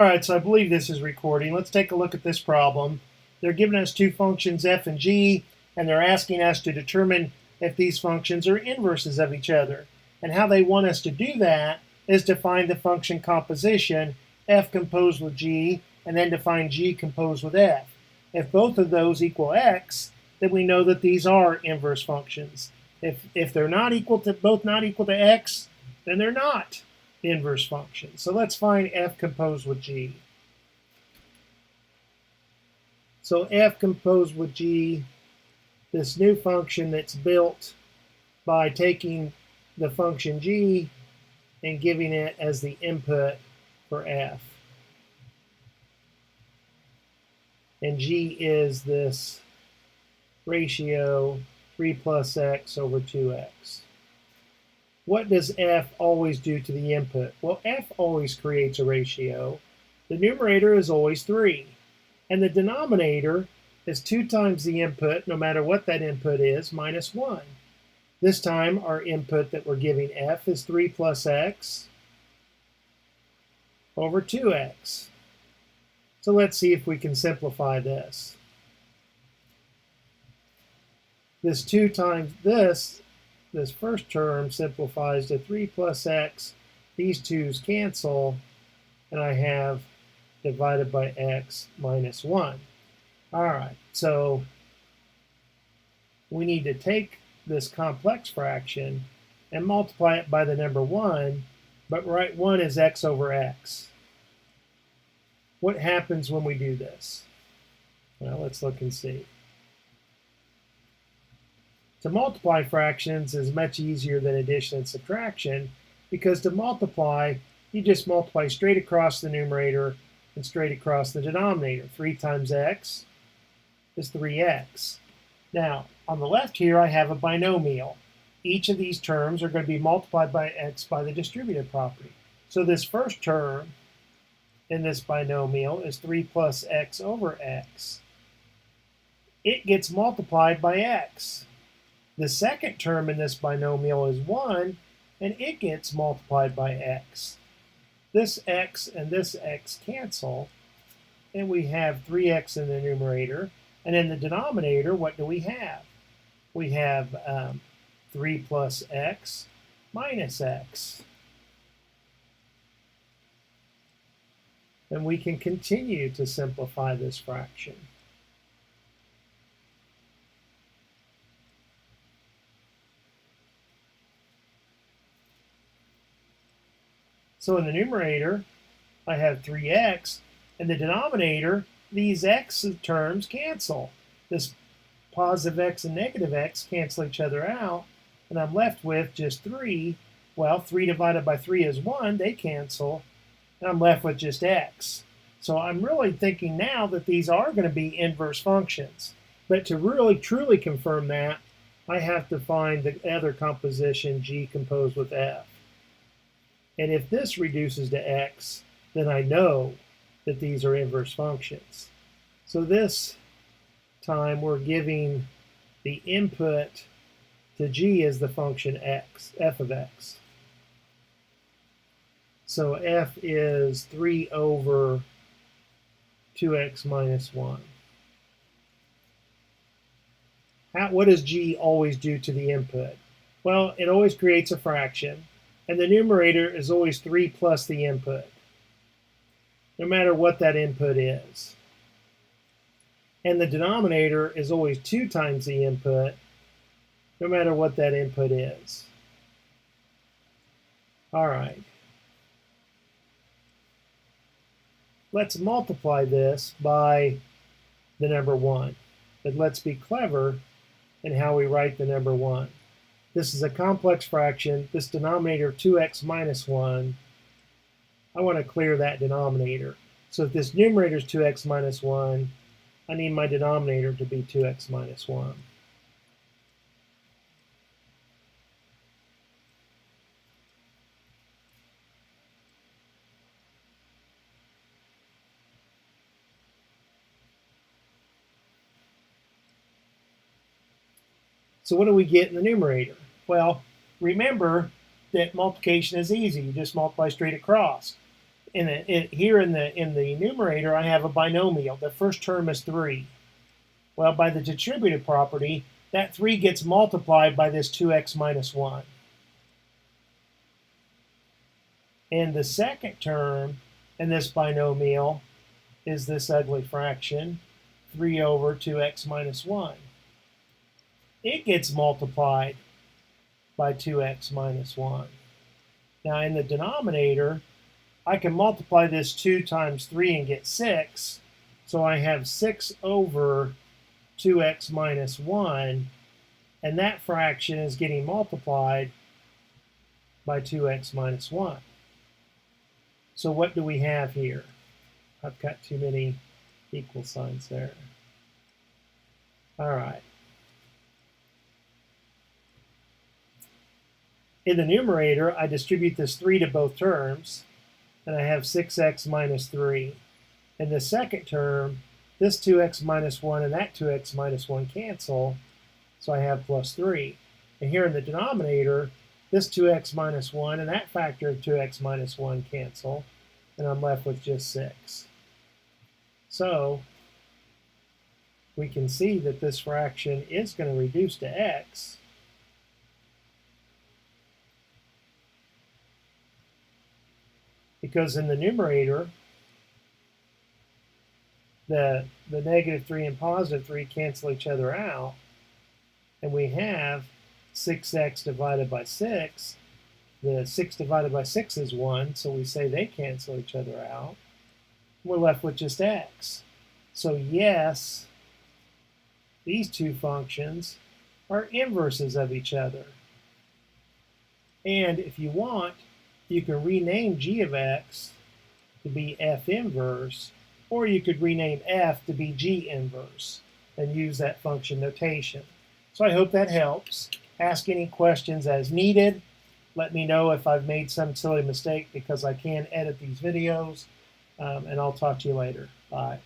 All right, so I believe this is recording. Let's take a look at this problem. They're giving us two functions, f and g, and they're asking us to determine if these functions are inverses of each other. And how they want us to do that is to find the function composition, f composed with g, and then to find g composed with f. If both of those equal x, then we know that these are inverse functions. If they're not equal to both not equal to x, then they're not inverse function. So let's find f composed with g. So f composed with g, this new function that's built by taking the function g and giving it as the input for f. And g is this ratio 3 plus x over 2x. What does f always do to the input? Well, f always creates a ratio. The numerator is always 3. And the denominator is 2 times the input, no matter what that input is, minus 1. This time, our input that we're giving f is 3 plus x over 2x. So let's see if we can simplify this. This 2 times this first term simplifies to 3 plus x. These 2's cancel, and I have divided by x minus 1. All right, so we need to take this complex fraction and multiply it by the number 1, but write 1 as x over x. What happens when we do this? Well, let's look and see. To multiply fractions is much easier than addition and subtraction, because to multiply, you just multiply straight across the numerator and straight across the denominator. 3 times x is 3x. Now, on the left here, I have a binomial. Each of these terms are going to be multiplied by x by the distributive property. So this first term in this binomial is 3 plus x over x. It gets multiplied by x. The second term in this binomial is 1, and it gets multiplied by x. This x and this x cancel, and we have 3x in the numerator. And in the denominator, what do we have? We have 3 plus x minus x. And we can continue to simplify this fraction. So in the numerator, I have 3x. In the denominator, these x terms cancel. This positive x and negative x cancel each other out, and I'm left with just 3. Well, 3 divided by 3 is 1. They cancel, and I'm left with just x. So I'm really thinking now that these are going to be inverse functions. But to really truly confirm that, I have to find the other composition, g composed with f. And if this reduces to x, then I know that these are inverse functions. So this time we're giving the input to g as the function x, f of x. So f is 3 over 2x minus 1. What does g always do to the input? Well, it always creates a fraction, and the numerator is always 3 plus the input, no matter what that input is. And the denominator is always 2 times the input, no matter what that input is. All right. Let's multiply this by the number 1. But let's be clever in how we write the number 1. This is a complex fraction. This denominator of 2x minus 1, I want to clear that denominator. So if this numerator is 2x minus 1, I need my denominator to be 2x minus 1. So what do we get in the numerator? Well, remember that multiplication is easy. You just multiply straight across. Here in the numerator, I have a binomial. The first term is 3. Well, by the distributive property, that 3 gets multiplied by this 2x minus 1. And the second term in this binomial is this ugly fraction, 3 over 2x minus 1. It gets multiplied by 2x minus 1. Now in the denominator, I can multiply this 2 times 3 and get 6. So I have 6 over 2x minus 1, and that fraction is getting multiplied by 2x minus 1. So what do we have here? I've got too many equal signs there. All right. In the numerator, I distribute this 3 to both terms, and I have 6x minus 3. In the second term, this 2x minus 1 and that 2x minus 1 cancel, so I have plus 3. And here in the denominator, this 2x minus 1 and that factor of 2x minus 1 cancel, and I'm left with just 6. So we can see that this fraction is going to reduce to x. Because in the numerator, the negative 3 and positive 3 cancel each other out, and we have 6x divided by 6. The 6 divided by 6 is 1, so we say they cancel each other out. We're left with just x. So yes, these two functions are inverses of each other. And if you want, you can rename g of x to be f inverse, or you could rename f to be g inverse and use that function notation. So I hope that helps. Ask any questions as needed. Let me know if I've made some silly mistake, because I can edit these videos, and I'll talk to you later. Bye.